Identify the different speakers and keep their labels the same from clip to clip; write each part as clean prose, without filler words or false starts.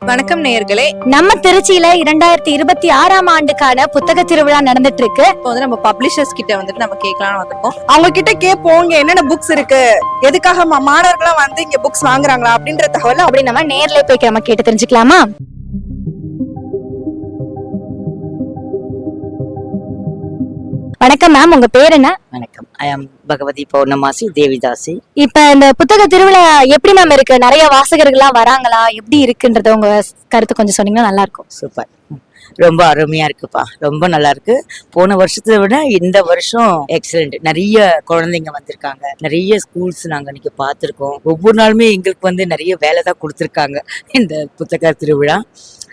Speaker 1: வணக்கம் நேயர்களே,
Speaker 2: நம்ம திருச்சியில 2026ஆம் ஆண்டுக்கான புத்தக திருவிழா நடந்துட்டு இருக்கு.
Speaker 1: இப்போ நம்ம பப்ளிஷர்ஸ் கிட்ட நம்ம கேட்கலாம்னு வந்திருக்கோம். அவங்க கிட்ட கேட்போம், இங்க என்னென்ன புக்ஸ் இருக்கு, எதுக்காக மாணவர்கள்லாம் இங்க புக்ஸ் வாங்குறாங்களா அப்படின்ற தகவல்
Speaker 2: அப்படி நம்ம நேர்ல போய் நம்ம கேட்டு தெரிஞ்சுக்கலாமா? வணக்கம் மேம், உங்க பேர் என்ன?
Speaker 3: வணக்கம், ஐ ஆம் பகவதி பௌர்ணமாசி தேவிதாசி.
Speaker 2: இப்ப இந்த புத்தக திருவிழா எப்படி மேம் இருக்கு? நிறைய வாசகர்கள்லாம் வராங்களா? எப்படி இருக்குன்றத உங்க கருத்து கொஞ்சம் சொன்னீங்கன்னா நல்லா இருக்கும்.
Speaker 3: சூப்பர், ரொம்ப அருமையா இருக்குப்பா, ரொம்ப நல்லா இருக்கு. போன வருஷத்தை விட இந்த வருஷம் எக்ஸலண்ட். நிறைய குழந்தைங்க வந்திருக்காங்க, நிறைய ஸ்கூல்ஸ் நாங்க இன்னைக்கு பார்த்துருக்கோம். ஒவ்வொரு நாளுமே எங்களுக்கு நிறைய வேலை தான் கொடுத்துருக்காங்க இந்த புத்தக திருவிழா.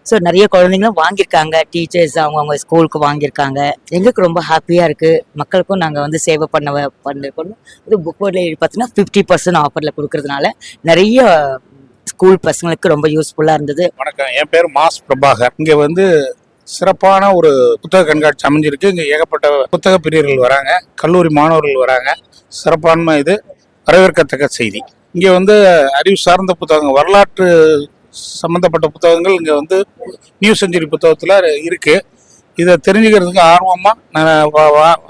Speaker 3: ஸோ நிறைய குழந்தைங்களும் வாங்கியிருக்காங்க, டீச்சர்ஸ் அவங்க ஸ்கூலுக்கு வாங்கியிருக்காங்க. எங்களுக்கு ரொம்ப ஹாப்பியாக இருக்குது. மக்களுக்கும் நாங்கள் சேவை பண்ணிருக்கோம். இது புக் வேர்டில் பார்த்தீங்கன்னா 50% ஆஃபரில் கொடுக்கறதுனால நிறைய ஸ்கூல் பசங்களுக்கு ரொம்ப யூஸ்ஃபுல்லாக இருந்தது.
Speaker 4: வணக்கம், என் பேர் மாஸ் பிரபாகர். இங்கே சிறப்பான ஒரு புத்தக கண்காட்சி அமைஞ்சிருக்கு. இங்கே ஏகப்பட்ட புத்தக பிரியர்கள் வராங்க, கல்லூரி மாணவர்கள் வராங்க. சிறப்பான இது வரவேற்கத்தக்க செய்தி. இங்கே அறிவு சார்ந்த புத்தகங்கள், வரலாற்று சம்பந்தப்பட்ட புத்தகங்கள் இங்கே நியூ செஞ்சுரி புத்தகத்தில் இருக்கு. இதை தெரிஞ்சுக்கிறதுக்கு ஆர்வமாக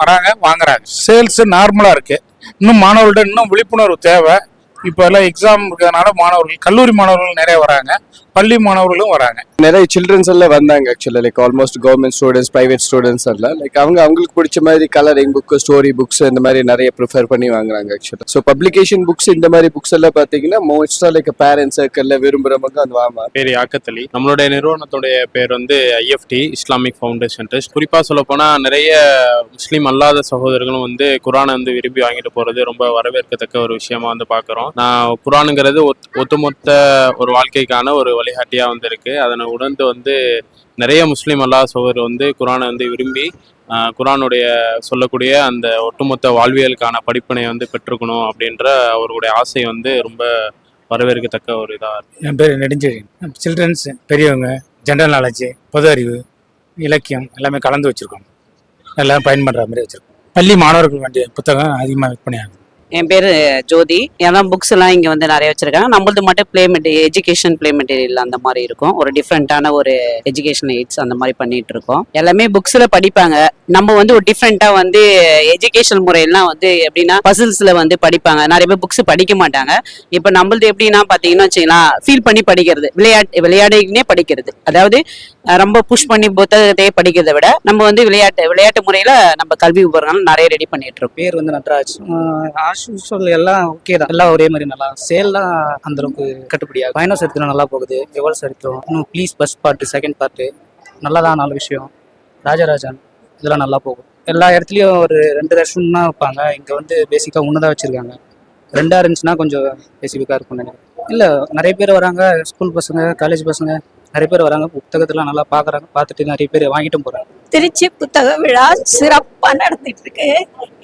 Speaker 4: வராங்க, வாங்குறாங்க. சேல்ஸ் நார்மலாக இருக்கு. இன்னும் மாணவர்கள்ட்ட இன்னும் விழிப்புணர்வு தேவை. இப்போ எல்லாம் எக்ஸாம் இருக்கிறதுனால மாணவர்கள், கல்லூரி மாணவர்கள் நிறைய வராங்க, பள்ளி மாணவர்களும் வராங்க.
Speaker 5: நிறைய சில்ட்ரன்ஸ் எல்லாம் வந்தாங்க. ஆக்சுவலா like almost government students, private students எல்லாம் லைக் அவங்களுக்கு பிடிச்ச மாதிரி கலரிங் புக், ஸ்டோரி புக்ஸ் இந்த மாதிரி நிறைய ப்ரிஃபர் பண்ணி வாங்குறாங்க ஆக்சுவலா. ஸோ பப்ளிகேஷன் புக்ஸ் இந்த மாதிரி புக்ஸ் எல்லாம் பார்த்தீங்கன்னா மோஸ்டா லைக் பேரண்ட்ஸ் சர்க்கிள்ல விரும்புறவங்க அந்த வாங்க.
Speaker 6: பேர் ஆக்கத்தலி. நம்மளுடைய நிறுவனத்துடைய பேர் IFT இஸ்லாமிக் ஃபவுண்டேஷன் ட்ரஸ்ட். குறிப்பா சொல்ல போனா நிறைய முஸ்லீம் அல்லாத சகோதரர்களும் குரானை விரும்பி வாங்கிட்டு போறது ரொம்ப வரவேற்கத்தக்க ஒரு விஷயமா பாக்குறோம். நான் குரானுங்கிறது ஒட்டுமொத்த ஒரு வாழ்க்கைக்கான ஒரு வழிகாட்டியா இருக்கு. அதனை உணர்ந்து நிறைய முஸ்லீம் அல்லாத சகோதரர் குரானை விரும்பி குரானுடைய சொல்லக்கூடிய அந்த ஒட்டுமொத்த வாழ்வியலுக்கான படிப்பினை பெற்றுக்கணும் அப்படின்ற அவருடைய ஆசை ரொம்ப வரவேற்கத்தக்க ஒரு இதா இருக்கு.
Speaker 7: என் பேர் நெடுஞ்செழியன். சில்ட்ரன்ஸ், பெரியவங்க, ஜென்ரல் நாலேஜ், பொது அறிவு, இலக்கியம் எல்லாமே கலந்து வச்சிருக்கோம். எல்லாம் பயன்படுற மாதிரி வச்சிருக்கோம். பள்ளி மாணவர்கள் வேண்டிய புத்தகம் அதிகமாக விற்பனை ஆகுது.
Speaker 8: என் பேர் ஜோதி. ஏன்னா புக்ஸ் எல்லாம் இங்க நிறைய வச்சிருக்காங்க. நம்மளது மட்டும் play material, education play material அந்த மாதிரி இருக்கும். ஒரு டிஃப்ரெண்டான ஒரு எஜுகேஷன் எய்ட்ஸ் அந்த மாதிரி பண்ணிட்டு இருக்கோம். எல்லாமே புக்ஸ்ல படிப்பாங்க. நம்ம ஒரு டிஃப்ரெண்டா எஜுகேஷன் முறையெல்லாம் எப்படின்னா பசில்ஸ்ல படிப்பாங்க. நிறைய பேர் புக்ஸ் படிக்க மாட்டாங்க. இப்ப நம்மளது எப்படின்னா பாத்தீங்கன்னா வச்சுக்கலாம், ஃபீல் பண்ணி படிக்கிறது, விளையாடுனே படிக்கிறது. அதாவது ரொம்ப புஷ் பண்ணி புத்தகத்தையே படிக்கிறத விட நம்ம விளையாட்டு முறையில நம்ம கல்வி உபகரணங்கள் நிறைய ரெடி பண்ணிட்டு இருக்கோம்.
Speaker 9: பேர் நட்ராஜ். எல்லாம் ஓகே தான், எல்லாம் ஒரே மாதிரி நல்லா. சேல்லாம் அந்த அளவுக்கு கட்டுப்படியாக. பயண சரித்திரம் நல்லா போகுது. எவ்வளவு சரித்திரம் இன்னும் please bus part, second part நல்லா தான். 4 விஷயம், ராஜராஜன் இதெல்லாம் நல்லா போகும். எல்லா இடத்துலயும் ஒரு 2 வருஷம் தான் வைப்பாங்க. இங்க பேசிக்கா ஒண்ணுதான் வச்சிருக்காங்க. 2 இருந்துச்சுன்னா கொஞ்சம் ஸ்பெசிஃபிக்கா இருக்கும்னு நினைக்கிறேன். இல்ல நிறைய பேர் வராங்க, ஸ்கூல் பசங்க, காலேஜ் பசங்க நிறைய பேர் வராங்க. புத்தகத்தெல்லாம் நல்லா பாக்குறாங்க, பார்த்துட்டு நிறைய பேர் வாங்கிட்டும் போறாங்க.
Speaker 10: திருச்சி புத்தக விழா சிறப்பா நடந்துட்டு இருக்கு.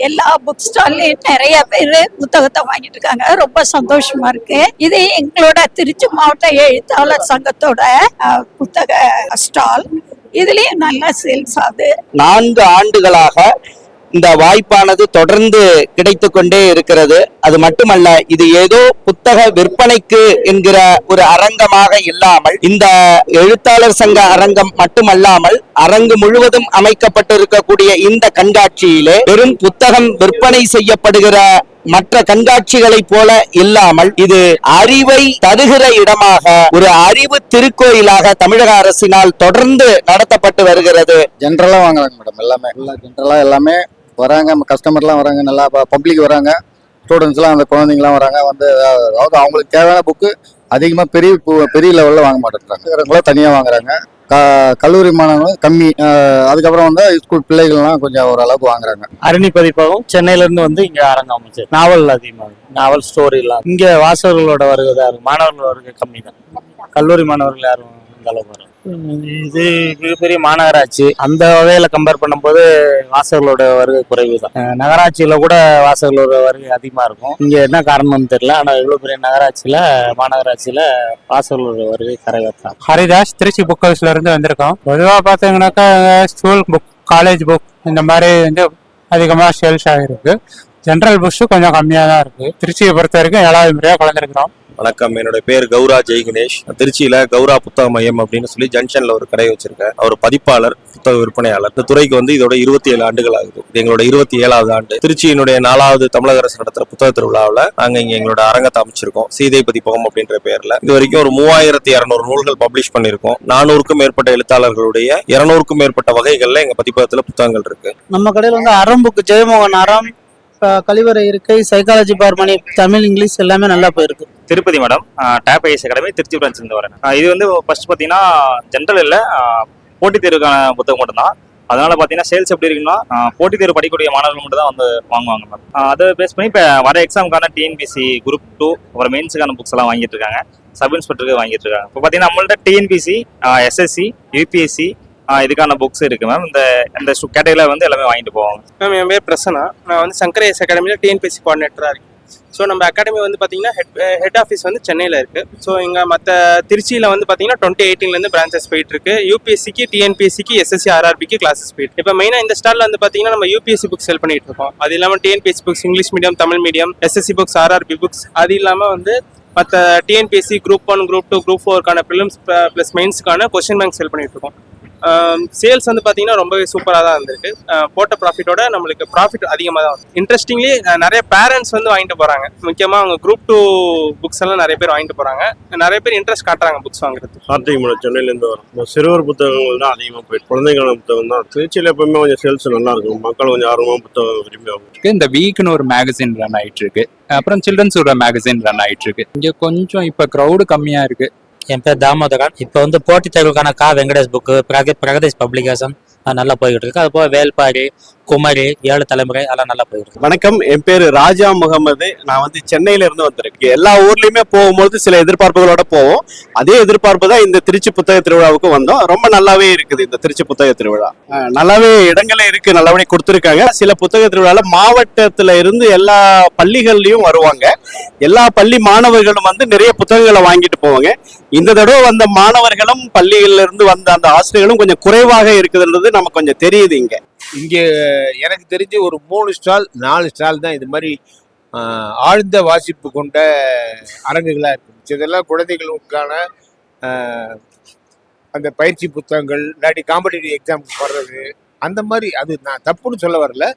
Speaker 10: எல்லா புக் ஸ்டால்லையும் நிறைய பேர் புத்தகத்தை வாங்கிட்டு இருக்காங்க. ரொம்ப சந்தோஷமா இருக்கு. இது எங்களோட திருச்சி மாவட்ட எழுத்தாளர் சங்கத்தோட புத்தக ஸ்டால். இதுலயும் நல்லா சேல்ஸ் ஆகுது.
Speaker 11: 4 ஆண்டுகளாக இந்த வாய்ப்பானது தொடர்ந்து கிடைத்து கொண்டே இருக்கிறது. அது மட்டுமல்ல, இது ஏதோ புத்தக விற்பனைக்கு என்கிற ஒரு அரங்கமாக இல்லாமல், இந்த எழுத்தாளர் சங்க அரங்கம் மட்டுமல்லாமல் அரங்கு முழுவதும் அமைக்கப்பட்டிருக்கக்கூடிய இந்த கண்காட்சியிலே வெறும் புத்தகம் விற்பனை செய்யப்படுகிற மற்ற கண்காட்சிகளை போல இல்லாமல் இது அறிவை தருகிற இடமாக, ஒரு அறிவு திருக்கோயிலாக தமிழக அரசினால் தொடர்ந்து நடத்தப்பட்டு வருகிறது.
Speaker 5: ஜென்ரலா வாங்குறாங்க மேடம், எல்லாமே ஜென்ரலா எல்லாமே வராங்க. கஸ்டமர்லாம் வராங்க, நல்லா பப்ளிக் வராங்க, ஸ்டூடெண்ட்ஸ்லாம், அந்த குழந்தைங்கலாம் வராங்க. அதாவது அவங்களுக்கு தேவையான புக்கு அதிகமாக பெரிய லெவலில் வாங்க மாட்டேங்கிறாங்க. தனியாக வாங்குறாங்க. கல்லூரி மாணவர்கள் கம்மி. அதுக்கப்புறம் ஸ்கூல் பிள்ளைகள்லாம் கொஞ்சம் ஓரளவுக்கு வாங்குறாங்க.
Speaker 7: அரணி பதிப்பகம் சென்னையில இருந்து இங்க அரங்கம் அமைச்சு நாவல் அதிகமாக, நாவல் ஸ்டோரி எல்லாம் இங்க வாசகர்களோட வருகை இருக்கு. மாணவர்களோட வருகை கம்மி தான். கல்லூரி மாணவர்கள் யாரும் இந்த அளவுக்கு வரும். இது மிகப்பெரிய மாநகராட்சி. அந்த வகையில கம்பேர் பண்ணும்போது வாசகர்களோட வருகை குறைவு தான். நகராட்சியில கூட வாசகர்களோட வருகை அதிகமா இருக்கும். இங்க என்ன காரணம்னு தெரியல, ஆனா இவ்வளவு பெரிய நகராட்சியில, மாநகராட்சியில வாசகர்களோட வருகை குறைவாதான்.
Speaker 12: ஹரிதாஸ், திருச்சி புக் ஹவுஸ்ல இருந்து வந்திருக்கோம். பொதுவா பாத்தீங்கன்னாக்கா ஸ்கூல் புக், காலேஜ் புக் இந்த மாதிரி அதிகமா சேல்ஸ் ஆகிருக்கு. ஜென்ரல் புக்ஸும் கொஞ்சம் கம்மியா தான் இருக்கு. திருச்சியை பொறுத்த வரைக்கும் 7வது முறையா கலந்துருக்கிறோம்.
Speaker 13: வணக்கம், என்னுடைய பேர் கௌரா ஜெய்கணேஷ். திருச்சியில கௌரா புத்தக மையம் அப்படின்னு சொல்லி ஜங்ஷன்ல ஒரு கடை வச்சிருக்கேன். அவர் பதிப்பாளர், புத்தக விற்பனையாளர். இந்த துறைக்கு வந்து இதோட 27 ஆண்டுகள் ஆகுது. இது எங்களோட 27வது ஆண்டு. திருச்சியினுடைய 4வது தமிழக அரசு நடத்துற புத்தக திருவிழாவில் நாங்க இங்க எங்களோட அரங்கத்தை அமைச்சிருக்கோம். சீதை பதிப்பகம் அப்படின்ற பேர்ல இது வரைக்கும் ஒரு 3200 நூல்கள் பப்ளிஷ் பண்ணிருக்கோம். 400க்கும் மேற்பட்ட எழுத்தாளர்களுடைய 200க்கும் மேற்பட்ட வகைகள்ல எங்க பதிப்பகத்துல புத்தகங்கள் இருக்கு.
Speaker 9: நம்ம கடையில் வந்து அறம் புக், ஜெயமோகன் அறம், கழிவறை இருக்கை, சைக்காலஜி பார்மணி, தமிழ் இங்கிலீஷ் எல்லாமே நல்லா போயிருக்கு.
Speaker 7: Tirupati madam, tab IS academy Trichy branch இருந்து வரேன். இது வந்து ஃபர்ஸ்ட் பார்த்தீங்கன்னா ஜென்ரல் இல்லை, போட்டித் தேர்வுக்கான புத்தகம் மட்டும்தான். அதனால பார்த்தீங்கன்னா சேல்ஸ் எப்படி இருக்குன்னா போட்டித் தேர்வு படிக்கக்கூடிய மாணவர்கள் மட்டும் தான் வந்து வாங்குவாங்க மேம். அதை பேஸ் பண்ணி இப்போ வர எக்ஸாமுக்கான டிஎன்பிசி குரூப் 2 அப்புறம் மெயின்ஸுக்கான புக்ஸ் எல்லாம் வாங்கிட்டு இருக்காங்க. சப் இன்ஸ்பெக்டருக்கு வாங்கிட்டு இருக்காங்க. இப்போ பார்த்தீங்கன்னா நம்மள்ட்ட டிஎன்பிசி, எஸ்எஸ்சி, யூபிஎஸ்சி இதுக்கான புக்ஸ் இருக்கு மேம். இந்த கேட்டகரியில வந்து எல்லாமே வாங்கிட்டு போவாங்க
Speaker 6: மேம். என் பேர் பிரசன்னா. நான் வந்து சங்கர் ஐஎஸ் அகாடமியில் டிஎன்பிஎஸ்சி கோஆர்டினேட்டராக இருக்கேன். ஸோ நம்ம அகாடமி வந்து பார்த்தீங்கன்னா ஹெட் ஆஃபீஸ் வந்து சென்னையில் இருக்குது. ஸோ இங்கே மற்ற திருச்சியில் வந்து பார்த்தீங்கன்னா 2018 பிரான்ச்சஸ் போயிட்டு இருக்கு. யூபிஎஸ்சிக்கு, டிஎன்பிஎஸ்சிக்கு, எஸ்எஸ்சி, ஆர்ஆர்பிக்கு கிளாஸஸ் போயிட்டு. இப்போ மெயினாக இந்த ஸ்டாலில் வந்து பார்த்தீங்கன்னா நம்ம யூபிஎஸ்சி புக்ஸ் செல் பண்ணிட்டு இருக்கோம். அது இல்லாமல் TNPSC books, English medium, Tamil medium, SSC books, RRB books, அது இல்லாமல் வந்து மற்ற டிஎன்பிஎஸ்சி குரூப் 1, குரூப் 2, குரூப் 4க்கான ப்ரிலிம்ஸ் ப்ளஸ் மெயின்ஸ்க்கான கொஸ்டின் பேங்க் செல் பண்ணிட்டு இருக்கோம். சேல்ஸ் வந்து பார்த்தீங்கன்னா ரொம்பவே சூப்பராக தான் இருந்திருக்கு. போட்ட ப்ராஃபிட்டோட நம்மளுக்கு ப்ராஃபிட் அதிகமாக தான். இன்ட்ரெஸ்டிங்லி நிறைய பேரண்ட்ஸ் வந்து வாங்கிட்டு போகிறாங்க. முக்கியமாக அவங்க குரூப் 2 புக்ஸ் எல்லாம் நிறைய பேர் வாங்கிட்டு போகிறாங்க. நிறைய பேர் இன்ட்ரெஸ்ட் காட்டுறாங்க புக்ஸ் வாங்குறது.
Speaker 13: கார்த்திக் மேடம், சென்னையிலேருந்து வரோம். சிறுவர் புத்தகங்கள் தான் அதிகமாக போயிட்டு, குழந்தைங்கள புத்தகம் தான். திருச்சியில் எப்பவுமே கொஞ்சம் சேல்ஸ் நல்லா இருக்கும். மக்கள் கொஞ்சம் ஆர்வமாக புத்தகம் விரும்பி வாங்க.
Speaker 12: இந்த வீக்னு ஒரு மேகசின் ரன் ஆயிட்டு இருக்கு. அப்புறம் சில்ட்ரன்ஸோட மேகசின் ரன் ஆயிட்டு இருக்கு. இங்க கொஞ்சம் இப்ப க்ரௌடு கம்மியா இருக்கு.
Speaker 7: என் பேர் தாமோதரன். இப்போ வந்து போட்டித் தேர்வுக்கான வெங்கடேஷ் புக்கு, பிரகதீஷ் பப்ளிகேஷன் நல்லா போய்கிட்டு இருக்கு. அது போக வேல்பாரி, குமரி, 7 தலைமுறை அதெல்லாம் நல்லா போயிட்டு இருக்கு.
Speaker 13: வணக்கம், என் பேரு ராஜா முகமது. நான் வந்து சென்னையில இருந்து வந்திருக்கேன். எல்லா ஊர்லயுமே போகும்போது சில எதிர்பார்ப்புகளோட போவோம். அதே எதிர்பார்ப்பு தான் இந்த திருச்சி புத்தக திருவிழாவுக்கு வந்தோம். ரொம்ப நல்லாவே இருக்குது இந்த திருச்சி புத்தக திருவிழா. நல்லாவே இடங்களே இருக்கு, நல்லபடியா கொடுத்துருக்காங்க. சில புத்தக திருவிழால மாவட்டத்துல இருந்து எல்லா பள்ளிகள்லயும் வருவாங்க. எல்லா பள்ளி மாணவர்களும் வந்து நிறைய புத்தகங்களை வாங்கிட்டு போவாங்க. இந்த தடவை வந்த மாணவர்களும் பள்ளிகள்ல இருந்து வந்த அந்த ஆசிரியர்களும் கொஞ்சம் குறைவாக இருக்குதுன்றது நமக்கு கொஞ்சம் தெரியுது.
Speaker 4: இங்கே எனக்கு தெரிஞ்சு ஒரு 3 ஸ்டால் 4 ஸ்டால் தான் இது மாதிரி ஆழ்ந்த வாசிப்பு கொண்ட அரங்குகளாக இருக்கு. இதெல்லாம் குழந்தைகளுக்கான அந்த பயிற்சி புத்தகங்கள், இல்லாட்டி காம்படிட்டிவ் எக்ஸாமுக்கு வர்றது, அந்த மாதிரி. அது நான் தப்புன்னு சொல்ல வரல,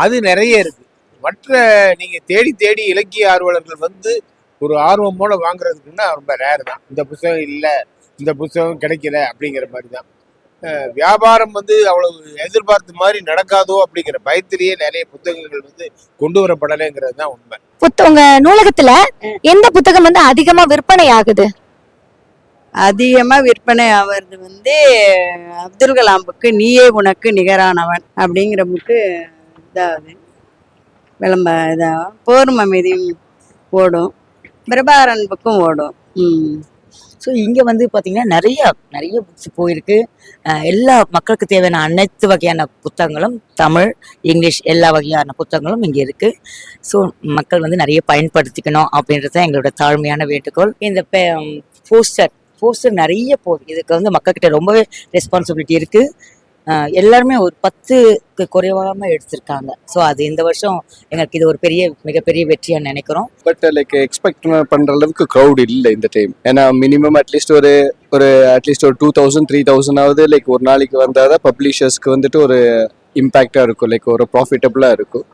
Speaker 4: அது நிறைய இருக்கு. மற்ற நீங்க தேடி தேடி இலக்கிய ஆர்வலர்கள் வந்து ஒரு ஆர்வமோட வாங்குறதுக்குன்னா ரொம்ப ரேர் தான். இந்த புத்தகம் இல்லை, இந்த புத்தகம் கிடைக்கல அப்படிங்கிற மாதிரி தான். வியாபாரம் வந்து அவ்வளவு எதிர்பார்த்த மாதிரி நடக்காதோ அப்படிங்கிற பயத்திலேயே நிறைய புத்தகங்கள் வந்து கொண்டு வரப்படலைங்கிறது தான் உண்மை.
Speaker 2: உங்க நூலகத்துல எந்த புத்தகம் வந்து அதிகமா விற்பனை ஆகுது?
Speaker 10: அதிகமா விற்பனை ஆகிறது வந்து அப்துல் கலாம் புக்கு, நீயே உனக்கு நிகரானவன் அப்படிங்கிற புக்கு இதாகுது. இதாகும். போரும் அமைதியும் ஓடும். பிரபாகரன் புக்கும் ஓடும்.
Speaker 3: ஸோ இங்கே வந்து பார்த்தீங்கன்னா நிறைய புக்ஸ் போயிருக்கு. எல்லா மக்களுக்கு தேவையான அனைத்து வகையான புத்தகங்களும், தமிழ், இங்கிலீஷ் எல்லா வகையான புத்தகங்களும் இங்கே இருக்குது. ஸோ மக்கள் வந்து நிறைய பயன்படுத்திக்கணும் அப்படின்றது தான் எங்களோட தாழ்மையான வேண்டுகோள். இந்த போஸ்டர் நிறைய போகுது. இதுக்கு வந்து மக்கள்கிட்ட ரொம்பவே ரெஸ்பான்சிபிலிட்டி இருக்குது. எல்லாருமே ஒரு 10க்கு குறைவாம எடுத்திருக்காங்க. ஸோ அது இந்த வருஷம் எங்களுக்கு இது ஒரு மிகப்பெரிய வெற்றியா நினைக்கிறோம்.
Speaker 5: பட் லைக் எக்ஸ்பெக்ட் பண்ற அளவுக்கு க்ரௌட் இல்லை இந்த டைம். ஏன்னா மினிமம் அட்லீஸ்ட் ஒரு 2000-3000 லைக் ஒரு நாளைக்கு வந்தாதான் பப்ளிஷர்ஸ்க்கு வந்துட்டு ஒரு இம்பாக்டா இருக்கும், லைக் ஒரு ப்ராஃபிட்டபிளா இருக்கும்.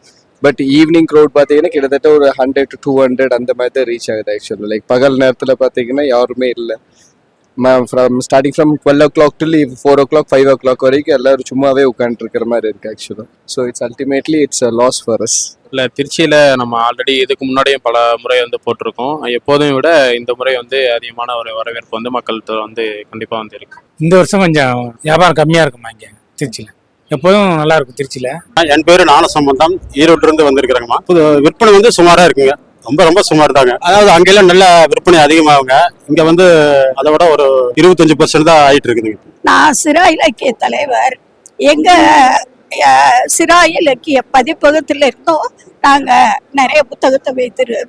Speaker 5: பட் ஈவினிங் க்ரௌட் பார்த்தீங்கன்னா கிட்டத்தட்ட ஒரு 100 to 200 அந்த மாதிரி தான் ரீச் ஆகுது. ஆக்சுவலி லைக் பகல் நேரத்தில் பார்த்தீங்கன்னா யாருமே இல்லை. Starting from 12 o'clock till 4 o'clock 5 o'clock வரைக்கும் எல்லாரும் சும்மாவே உட்காந்துட்டு இருக்கிற மாதிரி இருக்கு actually. So it's ultimately it's a loss for us.
Speaker 6: இல்லை, திருச்சியில் நம்ம ஆல்ரெடி இதுக்கு முன்னாடியும் பல முறை வந்து போட்டிருக்கோம். எப்போதும் விட இந்த முறை வந்து அதிகமான ஒரு வரவேற்பு வந்து மக்கள்கிட்ட வந்து கண்டிப்பாக வந்து இருக்கு.
Speaker 12: இந்த வருஷம் கொஞ்சம் வியாபாரம் கம்மியா இருக்குமா இங்க திருச்சியில? எப்போதும் நல்லா இருக்கும் திருச்சியில.
Speaker 13: என் பேரு ஞான சம்பந்தம், ஈரோட்டில இருந்து வந்திருக்கிறேங்கம்மா. விற்பனை வந்து சுமாரா இருக்குங்க. ரொம்ப சுமார் தாங்க. அதாவது அங்கெல்லாம் நல்ல விற்பனை அதிகமாகுங்க. இங்க வந்து அதை விட ஒரு 25% தான் ஆயிட்டு இருக்குதுங்க.
Speaker 10: நான் சிரா இலக்கிய தலைவர். எங்க சிரா இலக்கிய பதிப்பகத்துல இருந்தும் நாங்க நிறைய புத்தகத்தை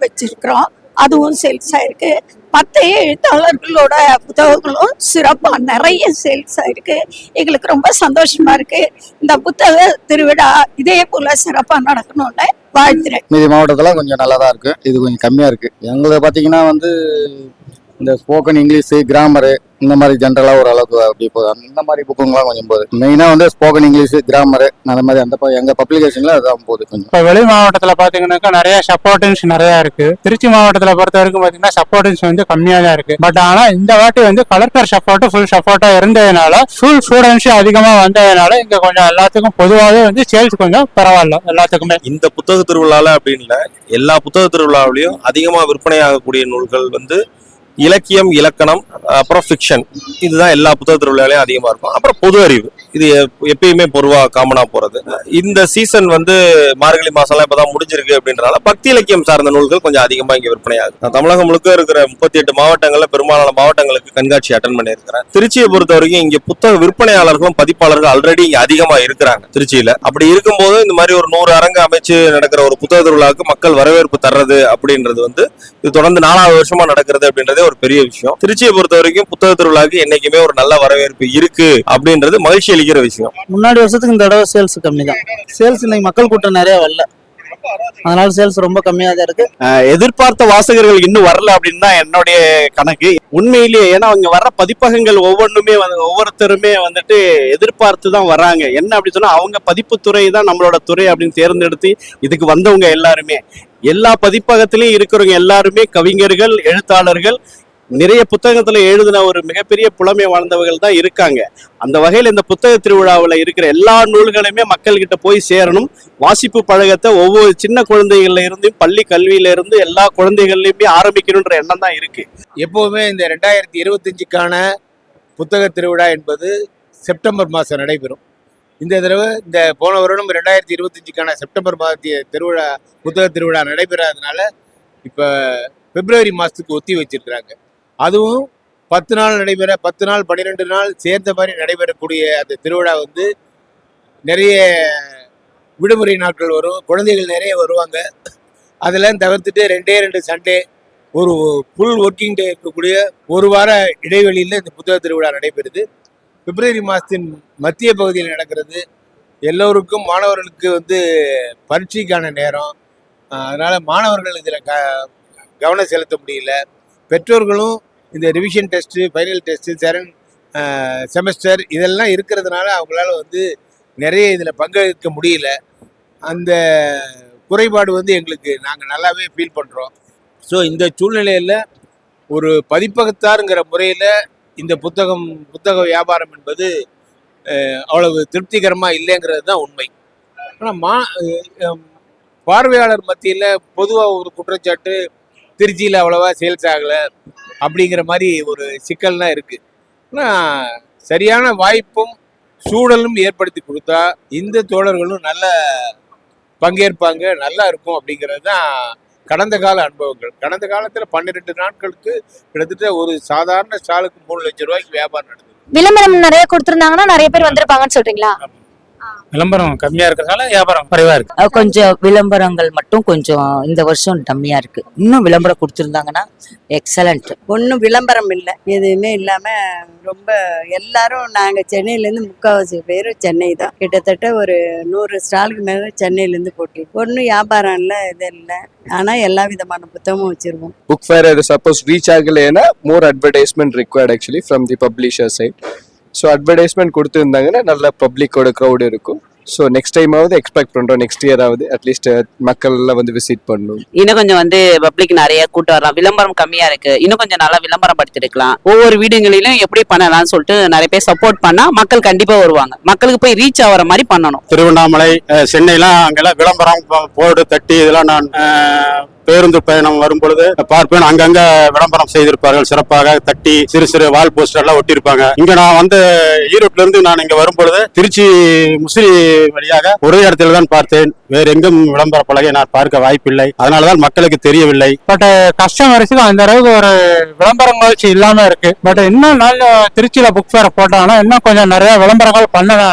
Speaker 10: வச்சிருக்கிறோம். அதுவும் சேல்ஸ் ஆயிருக்கு. 10 எழுத்தாளர்களோட புத்தகங்களும் சிறப்பா நிறைய சேல்ஸ் ஆயிருக்கு. எங்களுக்கு ரொம்ப சந்தோஷமா இருக்கு. இந்த புத்தக திருவிழா இதே போல சிறப்பா நடக்கணும்னு வாழ்த்துறேன்.
Speaker 5: மீதி மாவட்டத்தில் கொஞ்சம் நல்லா தான் இருக்கு, இது கொஞ்சம் கம்மியாக இருக்கு. எங்களுக்கு பார்த்தீங்கன்னா வந்து இந்த ஸ்போக்கன் இங்கிலீஷு, கிராமரு இந்த மாதிரி ஜென்ரலாக ஓரளவுக்கு அப்படி போகுது. இந்த மாதிரி புக்குங்களாம் கொஞ்சம் போகுது. மெயினாக வந்து ஸ்போக்கன் இங்கிலீஷு, கிராமரு அந்த மாதிரி எங்கள் பப்ளிகேஷனில் அதான் போகுது கொஞ்சம்.
Speaker 12: இப்போ வெளி மாவட்டத்தில் பார்த்தீங்கன்னாக்கா நிறைய சப்போர்டன்ஸ் நிறையா இருக்கு. திருச்சி மாவட்டத்தில் பொறுத்த வரைக்கும் பார்த்தீங்கன்னா சப்போர்டன்ஸ் வந்து கம்மியாக தான் இருக்கு. பட் ஆனால் இந்த வாட்டி வந்து கலெக்டர் சப்போர்ட்டு ஃபுல் சப்போர்ட்டாக இருந்ததுனால ஸ்கூல் ஸ்டூடெண்ட்ஸ் அதிகமாக வந்ததுனால இங்கே கொஞ்சம் எல்லாத்துக்கும் பொதுவாகவே வந்து சேல்ஸ் கொஞ்சம் பரவாயில்ல எல்லாத்துக்குமே.
Speaker 13: இந்த புத்தக திருவிழால அப்படின்னு இல்ல, எல்லா புத்தக திருவிழாவிலையும் அதிகமா விற்பனை ஆகக்கூடிய நூல்கள் வந்து இலக்கியம், இலக்கணம், அப்புறம் ஃபிக்ஷன். இதுதான் எல்லா புத்தக திருவிழாலையும் அதிகமா இருக்கும். அப்புறம் பொது அறிவு, இது எப்பயுமே பொதுவா காமனா போறது. இந்த சீசன் வந்து மார்கழி மாசம்லாம் இப்பதான் முடிஞ்சிருக்கு அப்படின்றனால பக்தி இலக்கியம் சார்ந்த நூல்கள் கொஞ்சம் அதிகமா இங்க விற்பனை ஆகுது. நான் தமிழகம் முழுக்க இருக்கிற 38 மாவட்டங்கள்ல பெரும்பாலான மாவட்டங்களுக்கு கண்காட்சி அட்டன் பண்ணியிருக்கிறேன். திருச்சியை பொறுத்த வரைக்கும் இங்க புத்தக விற்பனையாளர்களும் பதிப்பாளர்கள் ஆல்ரெடி இங்க அதிகமா இருக்கிறாங்க திருச்சியில. அப்படி இருக்கும்போது இந்த மாதிரி ஒரு 100 அரங்கு அமைச்சு நடக்கிற ஒரு புத்தக திருவிழாவுக்கு மக்கள் வரவேற்பு தர்றது அப்படின்றது வந்து இது தொடர்ந்து 4வது வருஷமா நடக்கிறது அப்படின்றதே ஒரு பெரிய விஷயம். திருச்சியை பொறுத்த வரைக்கும் புத்தக திருவிழாவுக்கு என்னைக்குமே ஒரு நல்ல வரவேற்பு இருக்கு அப்படின்றது மகிழ்ச்சி அளிக்கிற விஷயம்.
Speaker 9: முன்னாடி வருஷத்துக்கு இந்த தடவை சேல்ஸ் கம்மி தான். சேல்ஸ் இன்னைக்கு மக்கள் கூட்டம் நிறைய வரல, அதனால சேல்ஸ் ரொம்ப கம்மியா தான் இருக்கு.
Speaker 13: எதிர்பார்த்த வாசகர்கள் இன்னும் வரல அப்படின்னு தான் என்னுடைய கணக்கு. உண்மையிலேயே ஏன்னா அவங்க வர்ற பதிப்பகங்கள் ஒவ்வொன்றுமே ஒவ்வொருத்தருமே வந்துட்டு எதிர்பார்த்து தான் வராங்க. என்ன அப்படி சொன்னா அவங்க பதிப்புத்துறை தான் நம்மளோட துறை அப்படின்னு தேர்ந்தெடுத்து இதுக்கு வந்தவங்க எல்லாருமே. எல்லா பதிப்பகத்திலையும் இருக்கிறவங்க எல்லாருமே கவிஞர்கள், எழுத்தாளர்கள், நிறைய புத்தகத்துல எழுதின ஒரு மிகப்பெரிய புலமை வாழ்ந்தவர்கள் தான் இருக்காங்க. அந்த வகையில் இந்த புத்தக திருவிழாவில் இருக்கிற எல்லா நூல்களுமே மக்கள் கிட்ட போய் சேரணும். வாசிப்பு பழக்கத்தை ஒவ்வொரு சின்ன குழந்தைகள்ல இருந்து, பள்ளி கல்வியில இருந்து எல்லா குழந்தைகள்லயுமே ஆரம்பிக்கணுன்ற எண்ணம் தான் இருக்கு.
Speaker 4: எப்போவுமே இந்த 2025க்கான புத்தக திருவிழா என்பது செப்டம்பர் மாதம் நடைபெறும். இந்த தடவை இந்த போன வருடம் 2025க்கான செப்டம்பர் மாதத்திய புத்தக திருவிழா நடைபெறாதனால இப்போ பிப்ரவரி மாதத்துக்கு ஒத்தி வச்சிருக்கிறாங்க. அதுவும் 10 நாள் 12 நாள் சேர்ந்த மாதிரி நடைபெறக்கூடிய அந்த திருவிழா வந்து நிறைய விடுமுறை நாட்கள் வரும், குழந்தைகள் நிறைய வருவாங்க. அதெல்லாம் தவிர்த்துட்டு 2 சண்டே ஒரு ஃபுல் ஒர்க்கிங் டே இருக்கக்கூடிய ஒரு வார இடைவெளியில் இந்த புத்தக திருவிழா நடைபெறுது. பிப்ரவரி மாதத்தின் மத்திய பகுதியில் நடக்கிறது. எல்லோருக்கும் மாணவர்களுக்கு வந்து பரீட்சைக்கான நேரம், அதனால மாணவர்கள் இதில் கவனம் செலுத்த முடியல. பெற்றோர்களும் இந்த revision test, final test, semester இதெல்லாம் இருக்கிறதுனால அவங்களால வந்து நிறைய இதில் பங்கேற்க முடியல. அந்த குறைபாடு வந்து நாங்கள் நல்லாவே ஃபீல் பண்ணுறோம். ஸோ இந்த சூழ்நிலையில் ஒரு பதிப்பகத்தாருங்கிற முறையில் இந்த புத்தக வியாபாரம் என்பது அவ்வளவு திருப்திகரமாக இல்லைங்கிறது தான் உண்மை. ஆனால் பார்வையாளர் மத்தியில் பொதுவாக ஒரு குற்றச்சாட்டு, திருச்சியில் அவ்வளவா சேல்ஸ் ஆகலை அப்படிங்கிற மாதிரி ஒரு சிக்கல்லாம் இருக்குது. ஆனால் சரியான வாய்ப்பும் சூழலும் ஏற்படுத்தி கொடுத்தா இந்த தோழர்களும் நல்ல பங்கேற்பாங்க, நல்லா இருக்கும் அப்படிங்கிறது தான் கடந்த கால அனுபவங்கள். கடந்த காலத்தில் 12 நாட்களுக்கு கிட்டத்தட்ட ஒரு சாதாரண ஸ்டாலுக்கு 3 லட்சம் ரூபாய்க்கு வியாபாரம் நடந்தது.
Speaker 2: விளம்பரம் நிறைய கொடுத்திருந்தாங்கன்னா நிறைய பேர் வந்திருப்பாங்கன்னு சொல்றீங்களா?
Speaker 12: விளம்பரம் கம்மியா இருக்கிறதுனால வியாபாரம் குறைவா இருக்கு.
Speaker 3: கொஞ்சம் விளம்பரங்கள் மட்டும் கொஞ்சம் இந்த வருஷம் கம்மியா இருக்கு. இன்னும் விளம்பரம் கொடுத்துருந்தாங்கன்னா எக்ஸலண்ட்.
Speaker 10: ஒன்றும் விளம்பரம் இல்லை, எதுவுமே இல்லாமல் ரொம்ப எல்லாரும் நாங்கள் சென்னையிலேருந்து 3/4 பேர் சென்னை தான். கிட்டத்தட்ட ஒரு 100 ஸ்டாலுக்கு மேலே சென்னையிலேருந்து போட்டிருக்கோம். ஒன்றும் வியாபாரம் இல்லை, இது இல்லை. ஆனால் எல்லா விதமான புத்தகமும் வச்சிருவோம்.
Speaker 14: புக் ஃபேர் அது சப்போஸ் ரீச் ஆகலைன்னா more advertisement required actually from the publisher side. So advertisement கொடுத்துருந்தாங்கன்னா நல்ல பப்ளிக்கோட க்ரௌட் இருக்கும். ஸோ நெக்ஸ்ட் டைமாவது எக்ஸ்பெக்ட் பண்ணுறோம், நெக்ஸ்ட் இயராவது அட்லீஸ்ட் மக்கள் எல்லாம் வந்து விசிட் பண்ணணும்.
Speaker 8: இன்னும் கொஞ்சம் வந்து பப்ளிக் நிறைய கூட்டம் வரலாம். விளம்பரம் கம்மியா இருக்கு, இன்னும் கொஞ்சம் நல்லா விளம்பரம் படுத்திருக்கலாம். ஒவ்வொரு வீடுகளிலும் எப்படி பண்ணலாம்னு சொல்லிட்டு நிறைய பேர் சப்போர்ட் பண்ணா மக்கள் கண்டிப்பா வருவாங்க. மக்களுக்கு போய் ரீச் ஆகிற மாதிரி பண்ணணும்.
Speaker 7: திருவண்ணாமலை, சென்னைலாம் அங்கெல்லாம் விளம்பரம் போர்டு தட்டி இதெல்லாம் நான் பேருந்து பயணம் வரும் பொழுது பார்ப்பேன். அங்கங்க விளம்பரம் செய்திருப்பார்கள், சிறப்பாக தட்டி சிறு சிறு வால் போஸ்டர் எல்லாம் ஒட்டியிருப்பாங்க. இங்க நான் வந்து ஈரோட்ல இருந்து நான் இங்க வரும் பொழுது திருச்சி முசிறி வழியாக ஒரே இடத்துல தான் பார்த்தேன். வேற எங்கும் விளம்பர பலகை நான் பார்க்க வாய்ப்பில்லை. அதனாலதான் மக்களுக்கு தெரியவில்லை.
Speaker 12: பட் கஸ்டமர்ஸுக்கு அந்த அளவுக்கு ஒரு விளம்பர முயற்சி இல்லாம இருக்கு. பட் இன்னும் நல்ல திருச்சியில புக் ஃபேர் போட்டாங்கன்னா இன்னும் கொஞ்சம் நிறைய விளம்பரங்கள் பண்ணனா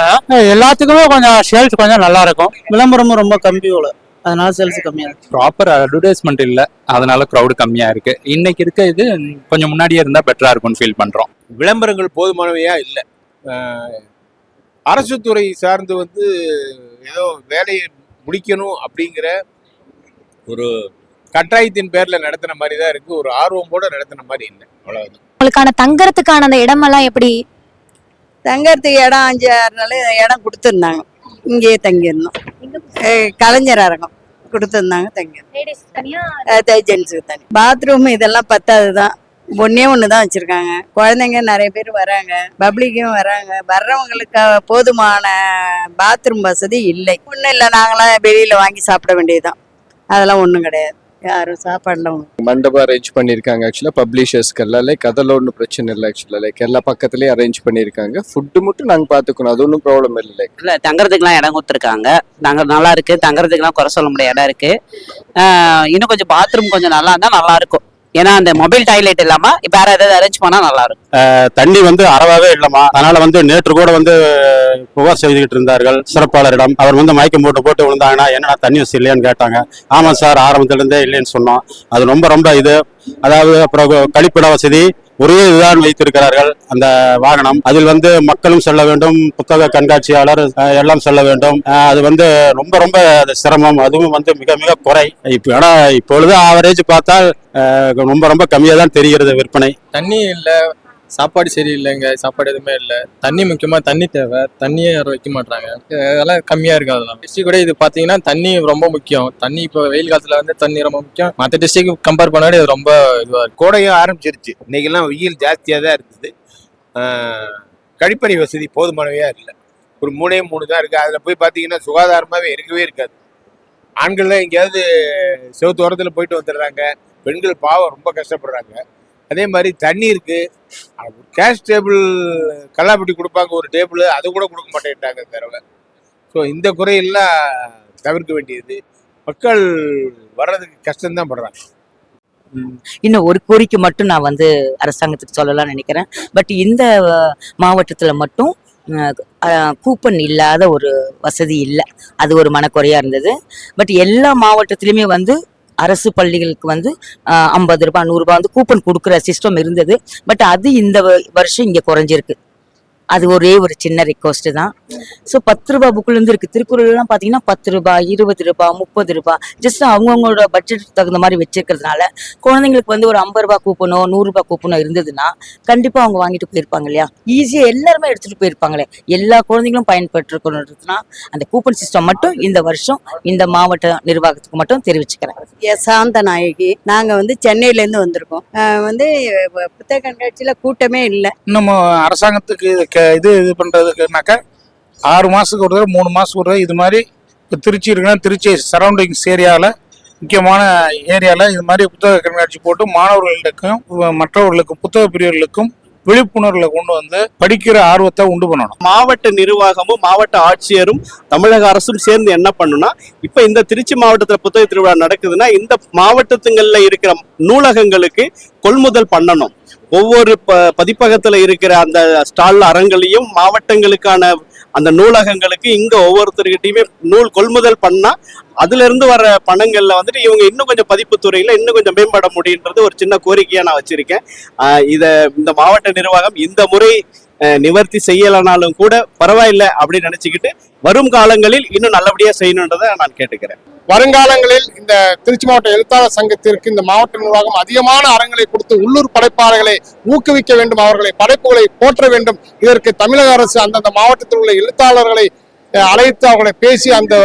Speaker 12: எல்லாத்துக்குமே கொஞ்சம் சேல்ஸ் கொஞ்சம் நல்லா இருக்கும்.
Speaker 9: விளம்பரமும் ரொம்ப கம்மி போல, அதனால சேல்ஸ் கம்மியா இருக்கு.
Speaker 6: ப்ராப்பர் அட்வர்டைஸ்மெண்ட் இல்ல, அதனால க்ரௌடு கம்மியா இருக்கு. இன்னைக்கு இருக்க இது கொஞ்சம் முன்னாடியே இருந்தா பெட்டரா இருக்கும்னு ஃபீல் பண்றோம்.
Speaker 4: விளம்பரங்கள் போதுமானவையா இல்லை. அரசு துறை சார்ந்து வந்து ஏதோ வேலையை முடிக்கணும் அப்படிங்கிற
Speaker 15: ஒரு கட்டாயத்தின் பேர்ல நடத்தின மாதிரி தான் இருக்கு. ஒரு ஆர்வம் கூட நடத்தின மாதிரி இல்லை, அவ்வளவுதான்.
Speaker 2: உங்களுக்கான தங்கறதுக்கான அந்த இடமெல்லாம் எப்படி?
Speaker 10: தங்கறதுக்கு இடம் 5-6 நாள் இடம் கொடுத்துருந்தாங்க, இங்கேயே தங்கியிருந்தோம். கலைஞர் அரங்கம் கொடுத்துருந்தாங்க, தங்கியிருந்தோம். ஜென்ஸுக்கு தனி பாத்ரூம் இதெல்லாம் பத்தாதுதான், ஒண்ணு தான் வச்சிருக்காங்க. குழந்தைங்க நிறைய பேர் வராங்க, பப்ளிக்கும் வராங்க. வர்றவங்களுக்கு போதுமான பாத்ரூம் வசதி இல்லை. ஒன்றும் இல்லை, நாங்களாம் வெளியில வாங்கி சாப்பிட வேண்டியதுதான். அதெல்லாம் ஒன்றும் கிடையாது, யாரும் சாப்பாடுலாம்
Speaker 14: மண்டபம் அரேஞ்ச் பண்ணியிருக்காங்க. ஆக்சுவலாக பப்ளிஷர்ஸ்க்கெல்லாம் லைக் அதெல்லாம் ஒன்றும் பிரச்சனை இல்லை. ஆக்சுவலாக லைக் எல்லா பக்கத்துலேயும் அரேஞ்ச் பண்ணியிருக்காங்க. ஃபுட்டு மட்டும் நாங்கள் பார்த்துக்கணும், அது ஒன்றும் ப்ராப்ளம் இல்லை. லைக்
Speaker 8: இல்லை, தங்குறதுக்குலாம் இடம் கொடுத்துருக்காங்க. நாங்கள் நல்லா இருக்கு, தங்குறதுக்குலாம் குறை சொல்ல முடியாத இடம் இருக்கு. இன்னும் கொஞ்சம் பாத்ரூம் கொஞ்சம் நல்லா இருந்தால் நல்லா இருக்கும். ஏன்னா அந்த மொபைல் டாய்லெட் இல்லாம வேற ஏதாவது அரேஞ்ச் பண்ணா நல்லா இருக்கும்.
Speaker 6: தண்ணி அறவாவே இல்லமா, அதனால நேற்று கூட புகார் செய்துகிட்டு இருந்தார்கள் சிறப்பாளரிடம். அவர் மயக்கம் போட்டு விழுந்தாங்கன்னா என்னன்னா தண்ணி வசதி இல்லையான்னு கேட்டாங்க. ஆமா சார், ஆரம்பத்துல இருந்தே இல்லைன்னு சொன்னோம். அது ரொம்ப ரொம்ப அதாவது அப்புறம் கழிப்பிட வசதி ஒரே இதுதான் வைத்திருக்கிறார்கள் அந்த வாகனம். அதில் மக்களும் செல்ல வேண்டும், புத்தக கண்காட்சியாளர் எல்லாம் செல்ல வேண்டும். அது ரொம்ப ரொம்ப சிரமம். அதுவும் மிக மிக குறை. ஆனா இப்பொழுது ஆவரேஜ் பார்த்தால் ரொம்ப ரொம்ப கம்மியா தான் தெரிகிறது விற்பனை.
Speaker 15: தண்ணி இல்ல, சாப்பாடு சரியில்லைங்க, சாப்பாடு எதுவுமே இல்லை. தண்ணி முக்கியமா தண்ணி தேவை, தண்ணியே யாரும் வைக்க மாட்டாங்க. அதெல்லாம் கம்மியா இருக்கு. அதெல்லாம் டிஸ்ட்ரிக் கூட இது பாத்தீங்கன்னா தண்ணி ரொம்ப முக்கியம். தண்ணி இப்போ வெயில் காலத்துல தண்ணி ரொம்ப முக்கியம். மற்ற டிஸ்ட்ரிக் கம்பேர் பண்ணாடி இது ரொம்ப இதுவா இருக்கு. கோடையும் ஆரம்பிச்சிருச்சு, இன்னைக்கெல்லாம் வெயில் ஜாஸ்தியா தான் இருக்குது. கழிப்பறை வசதி போதுமானவையா இல்லை. ஒரு 3 தான் இருக்கு. அதுல போய் பாத்தீங்கன்னா சுகாதாரமாவே இருக்கவே இருக்காது. ஆண்கள்லாம் எங்கேயாவது செவத்து ஓரத்துல போயிட்டு வந்துடுறாங்க, பெண்கள் பாவம் ரொம்ப கஷ்டப்படுறாங்க. அதே மாதிரி தண்ணி இருக்கு, கேஷ் டேபிள் கல்லாப்பட்டி கொடுப்பாங்க ஒரு டேபிள், அது கூட கொடுக்க மாட்டேன்ட்டாங்க தரவை. ஸோ இந்த குறையெல்லாம் தவிர்க்க வேண்டியது. மக்கள் வர்றதுக்கு கஷ்டம்தான் படுறாங்க.
Speaker 3: இன்னும் ஒரு கோரிக்கை மட்டும் நான் அரசாங்கத்துக்கு சொல்லலாம்னு நினைக்கிறேன். பட் இந்த மாவட்டத்துல மட்டும் கூப்பன் இல்லாத ஒரு வசதி இல்லை. அது ஒரு மனக்குறையா இருந்தது. பட் எல்லா மாவட்டத்திலுமே அரசு பள்ளிகளுக்கு 50 ரூபாய் 100 ரூபாய் கூப்பன் கொடுக்குற சிஸ்டம் இருந்தது. பட் அது இந்த வருஷம் இங்க குறைஞ்சிருக்கு. அது ஒரே ஒரு சின்ன ரிக்வஸ்ட் தான். ஸோ 10 ரூபாய் புக்குல இருந்து இருக்கு. திருக்குறள்லாம் பார்த்தீங்கன்னா 10 ரூபாய் 20 ரூபாய் 30 ரூபாய் ஜஸ்ட் அவங்கவுங்களோட பட்ஜெட் தகுந்த மாதிரி வச்சிருக்கிறதுனால குழந்தைங்களுக்கு ஒரு 50 ரூபாய் கூப்பனோ 100 ரூபாய் கூப்பனோ இருந்ததுன்னா கண்டிப்பா அவங்க வாங்கிட்டு போயிருப்பாங்க இல்லையா. ஈஸியா எல்லாருமே எடுத்துட்டு போயிருப்பாங்களே. எல்லா குழந்தைங்களும் பயன்பெற்றுக்கணுன்றதுனா அந்த கூப்பன் சிஸ்டம் மட்டும் இந்த வருஷம் இந்த மாவட்ட நிர்வாகத்துக்கு மட்டும் தெரிவிச்சுக்கிறேன்.
Speaker 10: சாந்த நாயகி, நாங்க சென்னையில இருந்து வந்திருக்கோம். புத்தக கண்காட்சியில கூட்டமே இல்லை.
Speaker 4: இன்னும் அரசாங்கத்துக்கு இது பண்றதுக்குனாக்கா 6 மாசத்துக்கு ஒரு தடவை 3 மாசத்துக்கு ஒரு தடவை இது மாதிரி இப்போ திருச்சி இருக்குன்னா திருச்சி சரௌண்டிங்ஸ் ஏரியாவில் முக்கியமான ஏரியாவில் இது மாதிரி புத்தக கண்காட்சி போட்டு மாணவர்களுக்கும் மற்றவர்களுக்கும் புத்தக பிரியர்களுக்கும் விழிப்புணர்வுல கொண்டு படிக்கிற ஆர்வத்தை உண்டு பண்ணணும்.
Speaker 13: மாவட்ட நிர்வாகமும் மாவட்ட ஆட்சியரும் தமிழக அரசும் சேர்ந்து என்ன பண்ணுனா, இப்ப இந்த திருச்சி மாவட்டத்துல புத்தக திருவிழா நடக்குதுன்னா இந்த மாவட்டத்துங்கள்ல இருக்கிற நூலகங்களுக்கு கொள்முதல் பண்ணணும். ஒவ்வொரு பதிப்பகத்துல இருக்கிற அந்த ஸ்டால் அரங்களையும் மாவட்டங்களுக்கான அந்த நூலகங்களுக்கு இங்க ஒவ்வொருத்தருக்கிட்டையுமே நூல் கொள்முதல் பண்ணா அதுல இருந்து வர பணங்கள்ல இவங்க இன்னும் கொஞ்சம் பதிப்பு துறையில இன்னும் கொஞ்சம் மேம்பட முடியுன்றது ஒரு சின்ன கோரிக்கையா நான் வச்சிருக்கேன். இந்த மாவட்ட நிர்வாகம் இந்த முறை நிவர்த்தி செய்யலனாலும் கூட பரவாயில்லை அப்படின்னு நினைச்சுக்கிட்டு வரும் காலங்களில் இன்னும் நல்லபடியா செய்யணுன்றதை நான் கேட்டுக்கிறேன்.
Speaker 16: வருங்காலங்களில் இந்த திருச்சி மாவட்ட எழுத்தாளர் சங்கத்திற்கு இந்த மாவட்ட நிர்வாகம் அதிகமான அரங்களை கொடுத்து உள்ளூர் படைப்பாளர்களை ஊக்குவிக்க வேண்டும், அவர்களை படைப்புகளை போற்ற வேண்டும். இதற்கு தமிழக அரசு அந்தந்த மாவட்டத்தில் உள்ள எழுத்தாளர்களை அழைத்து அவர்களை பேசி அந்த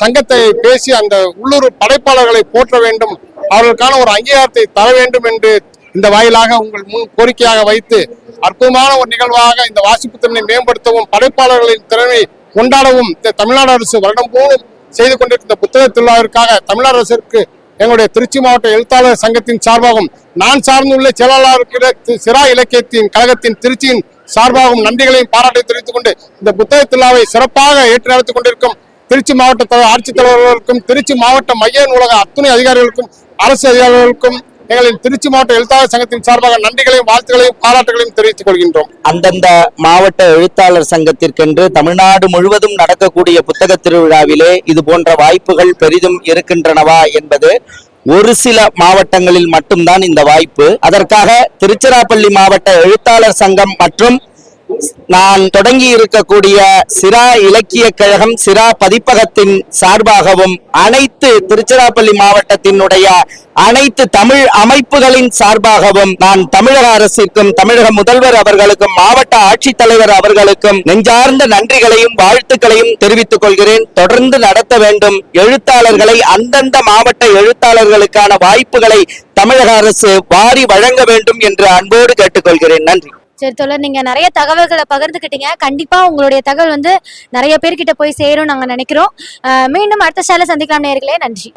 Speaker 16: சங்கத்தை பேசி அந்த உள்ளூர் படைப்பாளர்களை போற்ற வேண்டும், அவர்களுக்கான ஒரு அங்கீகாரத்தை தர வேண்டும் என்று இந்த வாயிலாக உங்கள் முன் கோரிக்கையாக வைத்து அற்புதமான ஒரு நிகழ்வாக இந்த வாசிப்பு திறனை மேம்படுத்தவும் படைப்பாளர்களின் திறனை கொண்டாடவும் தமிழ்நாடு அரசு வருடம் போலும் செய்து கொண்டிருக்கிற புத்தக திருவிழாவிற்காக தமிழ்நாடு அரசிற்கு எங்களுடைய திருச்சி மாவட்ட எழுத்தாளர் சங்கத்தின் சார்பாகவும் நான் சார்ந்துள்ள செயலாளருக்கு சிரா இலக்கியத்தின் கழகத்தின் திருச்சியின் சார்பாகவும் நன்றிகளையும் பாராட்டை தெரிவித்துக் கொண்டு இந்த புத்தக திருவிழாவை சிறப்பாக ஏற்று நடத்திக் கொண்டிருக்கும் திருச்சி மாவட்ட ஆட்சித்தலைவர்களுக்கும் திருச்சி மாவட்ட மைய நூலக அத்துணை அதிகாரிகளுக்கும் அரசு அதிகாரிகளுக்கும் எங்களின் திருச்சி மாவட்ட எழுத்தாளர் சங்கத்தின் சார்பாக நன்றிகளையும் வாழ்த்துக்களையும் பாராட்டுகளையும் தெரிவித்துக் கொள்கின்றோம்.
Speaker 11: அந்தந்த மாவட்ட எழுத்தாளர் சங்கத்திற்கென்று தமிழ்நாடு முழுவதும் நடக்கக்கூடிய புத்தக திருவிழாவிலே இது போன்ற வாய்ப்புகள் பெரிதும் இருக்கின்றனவா என்பது ஒரு சில மாவட்டங்களில் மட்டும்தான் இந்த வாய்ப்பு. அதற்காக திருச்சிராப்பள்ளி மாவட்ட எழுத்தாளர் சங்கம் மற்றும் நான் தொடங்கி இருக்கக்கூடிய சிரா இலக்கிய கழகம் சிரா பதிப்பகத்தின் சார்பாகவும் அனைத்து திருச்சிராப்பள்ளி மாவட்டத்தினுடைய அனைத்து தமிழ் அமைப்புகளின் சார்பாகவும் நான் தமிழக அரசிற்கும் தமிழக முதல்வர் அவர்களுக்கும் மாவட்ட ஆட்சித்தலைவர் அவர்களுக்கும் நெஞ்சார்ந்த நன்றிகளையும் வாழ்த்துக்களையும் தெரிவித்துக் கொள்கிறேன். தொடர்ந்து நடத்த வேண்டும். எழுத்தாளர்களை அந்தந்த மாவட்ட எழுத்தாளர்களுக்கான வாய்ப்புகளை தமிழக அரசு வாரி வழங்க வேண்டும் என்று அன்போடு கேட்டுக்கொள்கிறேன். நன்றி.
Speaker 2: சரி தோழர், நீங்க நிறைய தகவல்களை பகிர்ந்துக்கிட்டீங்க. கண்டிப்பா உங்களுடைய தகவல் நிறைய பேர்கிட்ட போய் சேரும் நாங்க நினைக்கிறோம். மீண்டும் அடுத்த சேனல் சந்திக்கலாம் நேயர்களே. நன்றி.